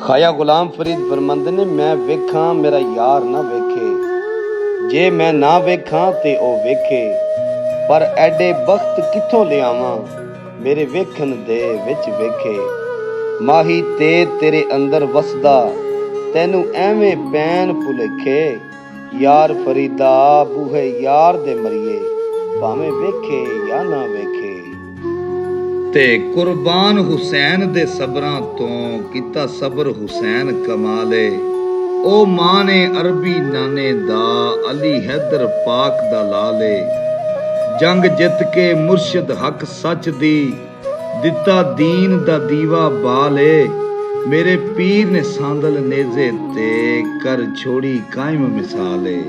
ਖਾਇਆ ਗੁਲਾਮ ਫਰੀਦ ਫਰਮਾਂਦੇ ਨੇ, ਮੈਂ ਵੇਖਾਂ ਮੇਰਾ ਯਾਰ ਨਾ ਵੇਖੇ, ਜੇ ਮੈਂ ਨਾ ਵੇਖਾਂ ਤੇ ਉਹ ਵੇਖੇ, ਪਰ ਐਡੇ ਬਖਤ ਕਿੱਥੋਂ ਲਿਆਵਾਂ, ਮੇਰੇ ਵੇਖਣ ਦੇ ਵਿੱਚ ਵੇਖੇ। ਮਾਹੀ ਤੇ ਤੇਰੇ ਅੰਦਰ ਵਸਦਾ, ਤੈਨੂੰ ਐਵੇਂ ਪੈਣ ਭੁਲੇਖੇ, ਯਾਰ ਫਰੀਦਾ ਬੂਹੇ ਯਾਰ ਦੇ ਮਰੀਏ, ਭਾਵੇਂ ਵੇਖੇ ਜਾਂ ਨਾ ਵੇਖੇ। ਤੇ ਕੁਰਬਾਨ ਹੁਸੈਨ ਦੇ ਸਬਰਾਂ ਤੋਂ ਕੀਤਾ ਸਬਰ ਹੁਸੈਨ ਕਮਾਲੇ, ਉਹ ਮਾਂ ਨੇ ਅਰਬੀ ਨਾਨੇ ਦਾ ਅਲੀ ਹੈਦਰ ਪਾਕ ਦਾ ਲਾਲੇ, ਜੰਗ ਜਿੱਤ ਕੇ ਮੁਰਸ਼ਿਦ ਹੱਕ ਸੱਚ ਦੀ ਦਿੱਤਾ ਦੀਨ ਦਾ ਦੀਵਾ ਬਾਲੇ, ਮੇਰੇ ਪੀਰ ਨੇ ਸਾਂਦਲ ਨੇਜ਼ੇ ਤੇ ਕਰ ਛੋੜੀ ਕਾਇਮ ਮਿਸਾਲੇ।